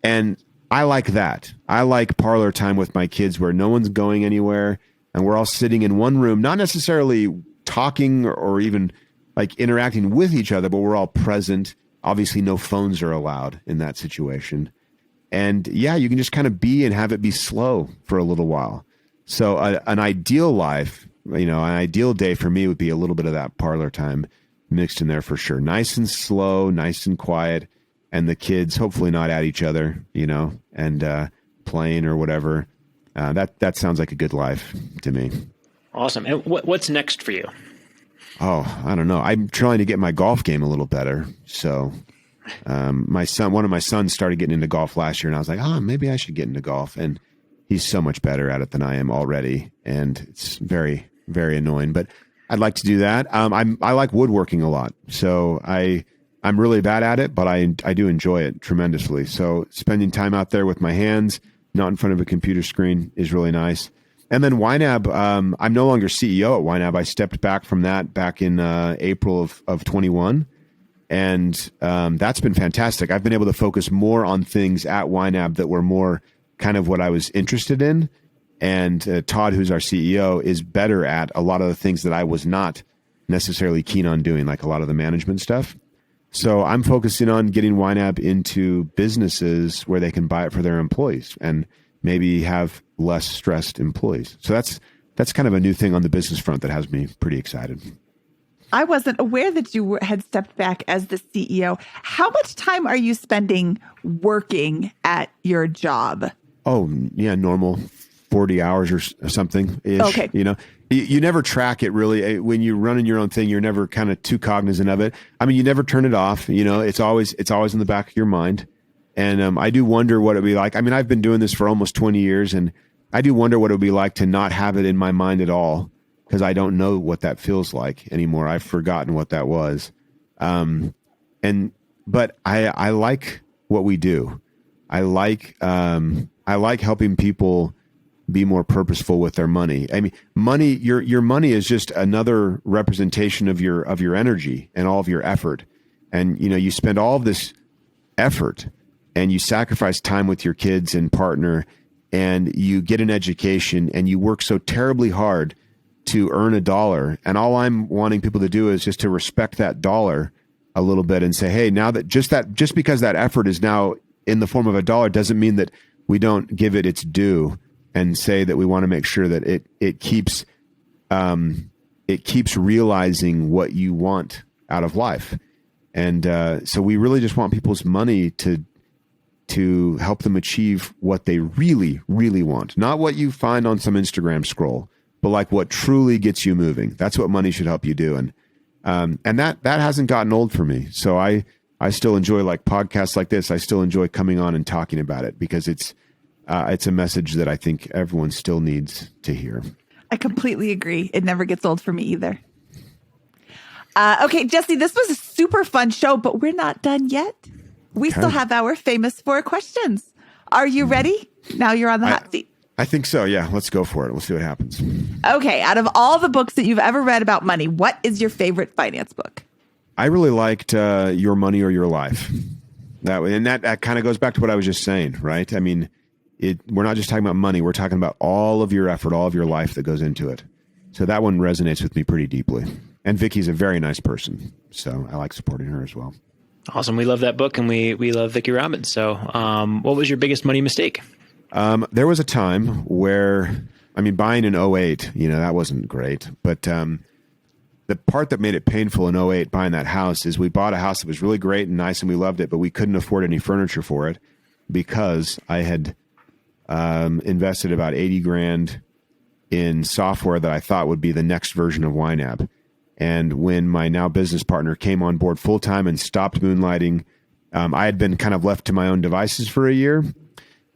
And I like that. I like parlor time with my kids where no one's going anywhere, and we're all sitting in one room, not necessarily talking or even like interacting with each other, but we're all present. Obviously, no phones are allowed in that situation. And yeah, you can just kind of be and have it be slow for a little while. So an ideal life, an ideal day for me would be a little bit of that parlor time mixed in there for sure. Nice and slow, nice and quiet, and the kids hopefully not at each other, and playing or whatever. That sounds like a good life to me. Awesome. And what's next for you? Oh, I don't know. I'm trying to get my golf game a little better. So one of my sons started getting into golf last year, and I was like, maybe I should get into golf. And he's so much better at it than I am already. And it's very, very annoying, but I'd like to do that. I like woodworking a lot. So I'm really bad at it, but I do enjoy it tremendously. So spending time out there with my hands, not in front of a computer screen, is really nice. And then YNAB, I'm no longer CEO at YNAB. I stepped back from that back in April of 21. And that's been fantastic. I've been able to focus more on things at YNAB that were more kind of what I was interested in. And Todd, who's our CEO, is better at a lot of the things that I was not necessarily keen on doing, like a lot of the management stuff. So I'm focusing on getting YNAB into businesses where they can buy it for their employees and maybe have less stressed employees. So that's kind of a new thing on the business front that has me pretty excited. I wasn't aware that you had stepped back as the CEO. How much time are you spending working at your job? Oh, yeah, normal 40 hours or something ish. Okay. You never track it really. When you're running your own thing, you're never kind of too cognizant of it. I mean, you never turn it off. It's always in the back of your mind. And I do wonder what it'd be like. I mean, I've been doing this for almost 20 years, and I do wonder what it would be like to not have it in my mind at all, because I don't know what that feels like anymore. I've forgotten what that was. But I like what we do. I like helping people be more purposeful with their money. I mean, your money is just another representation of your energy and all of your effort. And, you spend all of this effort and you sacrifice time with your kids and partner, and you get an education, and you work so terribly hard to earn $1. And all I'm wanting people to do is just to respect that dollar a little bit and say, hey, now that just because that effort is now in the form of $1 doesn't mean that we don't give it its due, and say that we want to make sure that it keeps realizing what you want out of life. And so we really just want people's money to help them achieve what they really, really want. Not what you find on some Instagram scroll, but like what truly gets you moving. That's what money should help you do. And that hasn't gotten old for me. So I still enjoy like podcasts like this. I still enjoy coming on and talking about it, because it's it's a message that I think everyone still needs to hear. I completely agree. It never gets old for me either. Okay, Jesse, this was a super fun show, but we're not done yet. We still have our famous 4 questions. Are you ready? Now you're on the hot seat. I think so. Yeah, let's go for it. Let's see what happens. Okay, out of all the books that you've ever read about money, what is your favorite finance book? I really liked Your Money or Your Life. That kind of goes back to what I was just saying, right? I mean, we're not just talking about money. We're talking about all of your effort, all of your life that goes into it. So that one resonates with me pretty deeply. And Vicky's a very nice person, so I like supporting her as well. Awesome. We love that book, and we love Vicki Robbins. So what was your biggest money mistake? There was a time where, buying in 2008, that wasn't great. But the part that made it painful in 2008, buying that house, is we bought a house that was really great and nice and we loved it, but we couldn't afford any furniture for it because I had invested about 80 grand in software that I thought would be the next version of YNAB. And when my now business partner came on board full time and stopped moonlighting, I had been kind of left to my own devices for a year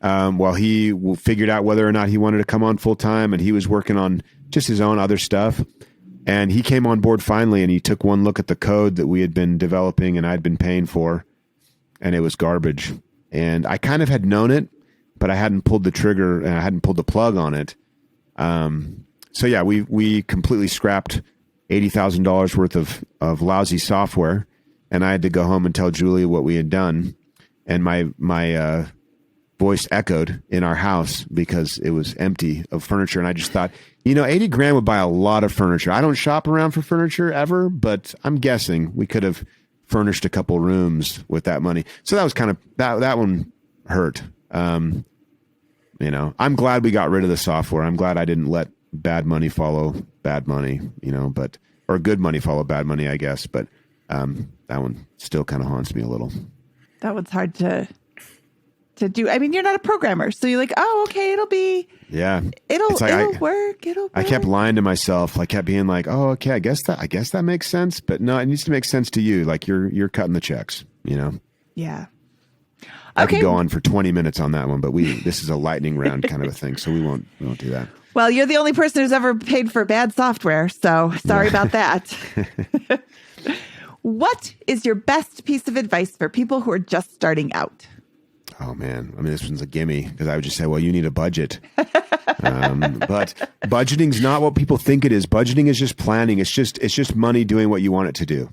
while he figured out whether or not he wanted to come on full time. And he was working on just his own other stuff. And he came on board finally, and he took one look at the code that we had been developing and I'd been paying for, and it was garbage. And I kind of had known it, but I hadn't pulled the trigger and I hadn't pulled the plug on it. So yeah, we completely scrapped $80,000 worth of lousy software, and I had to go home and tell Julie what we had done. And my voice echoed in our house because it was empty of furniture. And I just thought, 80 grand would buy a lot of furniture. I don't shop around for furniture ever, but I'm guessing we could have furnished a couple rooms with that money. So that was kind of, that one hurt. I'm glad we got rid of the software. I'm glad I didn't let bad money follow bad money, or good money follow bad money, I guess. But that one still kind of haunts me a little. That one's hard to do. You're not a programmer, so you're like, oh, okay, it'll work. I kept lying to myself. I kept being like, oh, okay, I guess that makes sense. But no, it needs to make sense to you. Like you're cutting the checks, Yeah. I could go on for 20 minutes on that one, but this is a lightning round kind of a thing, so we won't do that. Well, you're the only person who's ever paid for bad software, so sorry about that. What is your best piece of advice for people who are just starting out? Oh, man. This one's a gimme because I would just say, well, you need a budget. But budgeting's not what people think it is. Budgeting is just planning. It's just money doing what you want it to do.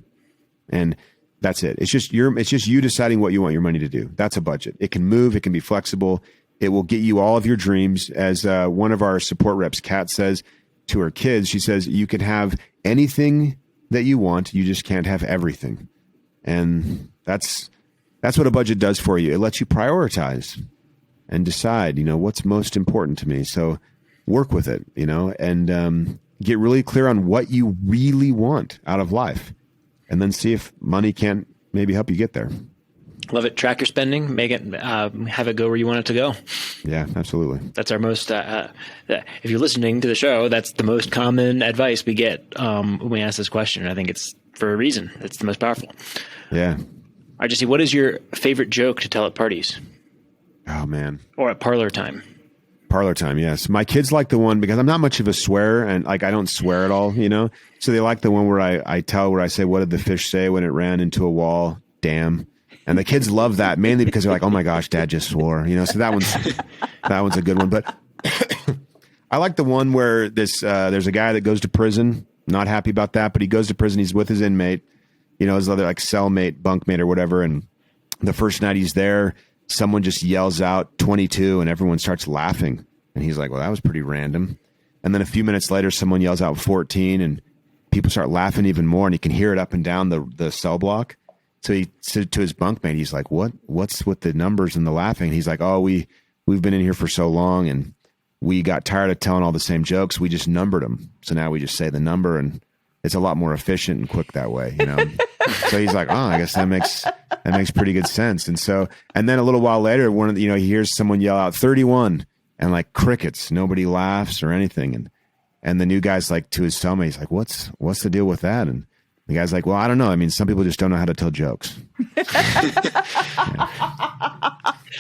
And that's it. It's just you deciding what you want your money to do. That's a budget. It can move. It can be flexible. It will get you all of your dreams. As one of our support reps, Kat, says to her kids, she says, you can have anything that you want. You just can't have everything. And that's what a budget does for you. It lets you prioritize and decide, what's most important to me. So work with it, and get really clear on what you really want out of life. And then see if money can't maybe help you get there. Love it. Track your spending. Make it, have it go where you want it to go. Yeah, absolutely. That's our most, if you're listening to the show, that's the most common advice we get when we ask this question. I think it's for a reason. It's the most powerful. Yeah. All right, Jesse, what is your favorite joke to tell at parties? Oh, man. Or at parlor time? Parlor time, yes. My kids like the one because I'm not much of a swearer, and I don't swear at all, So they like the one where I say, what did the fish say when it ran into a wall? Damn. And the kids love that mainly because they're like, oh my gosh, Dad just swore, So that one's a good one. But I like the one where there's a guy that goes to prison, not happy about that, but he goes to prison. He's with his inmate, his other like cellmate, bunkmate or whatever. And the first night he's there, someone just yells out 22 and everyone starts laughing. And he's like, well, that was pretty random. And then a few minutes later, someone yells out 14 and people start laughing even more. And you can hear it up and down the cell block. So he said to his bunkmate, he's like, what's with the numbers and the laughing? And he's like, oh, we've been in here for so long and we got tired of telling all the same jokes. We just numbered them. So now we just say the number and it's a lot more efficient and quick that way, So he's like, oh, I guess that makes pretty good sense. And then a little while later, he hears someone yell out 31 and like crickets, nobody laughs or anything. And the new guy's like to his cellmate, he's like, what's the deal with that? And The guy's like, well, I don't know. I mean, some people just don't know how to tell jokes. Yeah.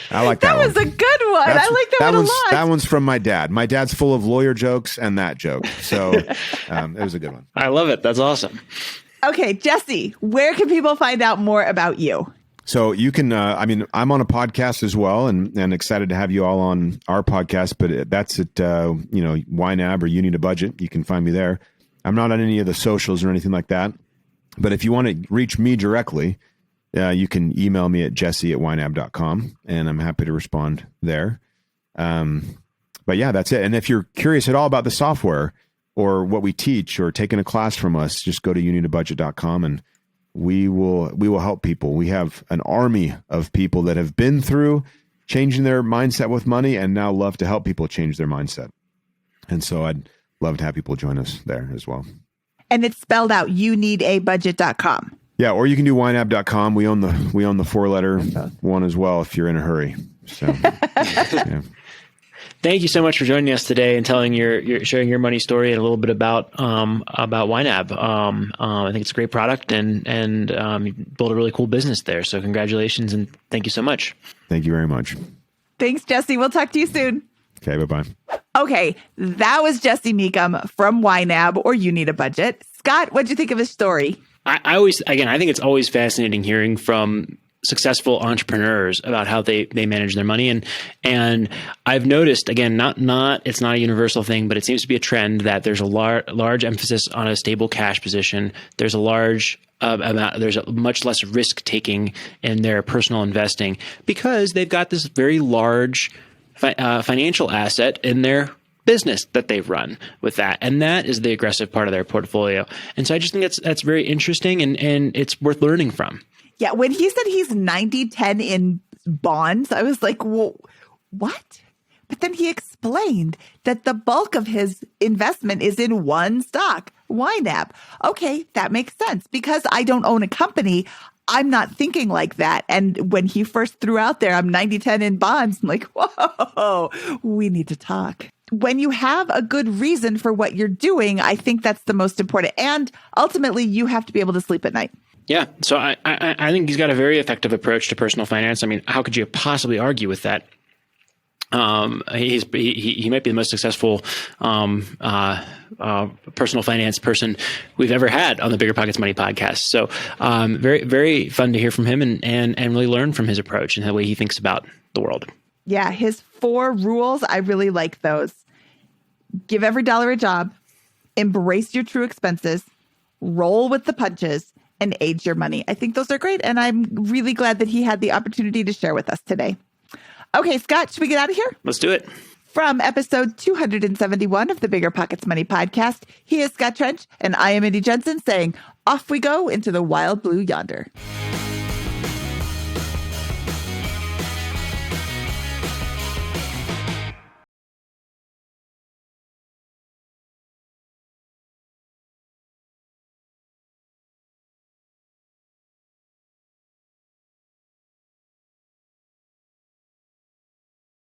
I like that That was one. a good one. I like that one a lot. That one's from my dad. My dad's full of lawyer jokes and that joke. So it was a good one. I love it. That's awesome. Okay, Jesse, where can people find out more about you? So you can, I'm on a podcast as well, and excited to have you all on our podcast, but that's at, YNAB or You Need a Budget. You can find me there. I'm not on any of the socials or anything like that, but if you want to reach me directly, you can email me at jesse@ynab.com, and I'm happy to respond there. But yeah, that's it. And if you're curious at all about the software or what we teach or taking a class from us, just go to youneedabudget.com and we will help people. We have an army of people that have been through changing their mindset with money and now love to help people change their mindset. And so I'd love to have people join us there as well. And it's spelled out, youneedabudget.com. Yeah, or you can do ynab.com. We own the 4-letter one as well if you're in a hurry. So yeah. Thank you so much for joining us today and telling sharing your money story and a little bit about YNAB. I think it's a great product and you built a really cool business there. So congratulations and thank you so much. Thank you very much. Thanks, Jesse. We'll talk to you soon. Okay, bye-bye. Okay, that was Jesse Mecham from YNAB or You Need a Budget. Scott, what'd you think of his story? I think it's always fascinating hearing from successful entrepreneurs about how they manage their money. And I've noticed, again, it's not a universal thing, but it seems to be a trend that there's a large emphasis on a stable cash position. There's a large there's a much less risk taking in their personal investing because they've got this very large financial asset in their business that they've run with that. And that is the aggressive part of their portfolio. And so I just think that's very interesting and it's worth learning from. Yeah, when he said he's 90-10 in bonds, I was like, well, what? But then he explained that the bulk of his investment is in one stock, YNAB. Okay, that makes sense. Because I don't own a company, I'm not thinking like that. And when he first threw out there, I'm 90-10 in bonds, I'm like, whoa, we need to talk. When you have a good reason for what you're doing, I think that's the most important. And ultimately, you have to be able to sleep at night. Yeah. So I think he's got a very effective approach to personal finance. I mean, how could you possibly argue with that? He might be the most successful personal finance person we've ever had on the Bigger Pockets Money podcast. So very, very fun to hear from him and really learn from his approach and the way he thinks about the world. Yeah, his 4 rules, I really like those. Give every dollar a job, embrace your true expenses, roll with the punches, and age your money. I think those are great. And I'm really glad that he had the opportunity to share with us today. Okay, Scott, should we get out of here? Let's do it. From episode 271 of the Bigger Pockets Money podcast, he is Scott Trench, and I am Indy Jensen saying, off we go into the wild blue yonder.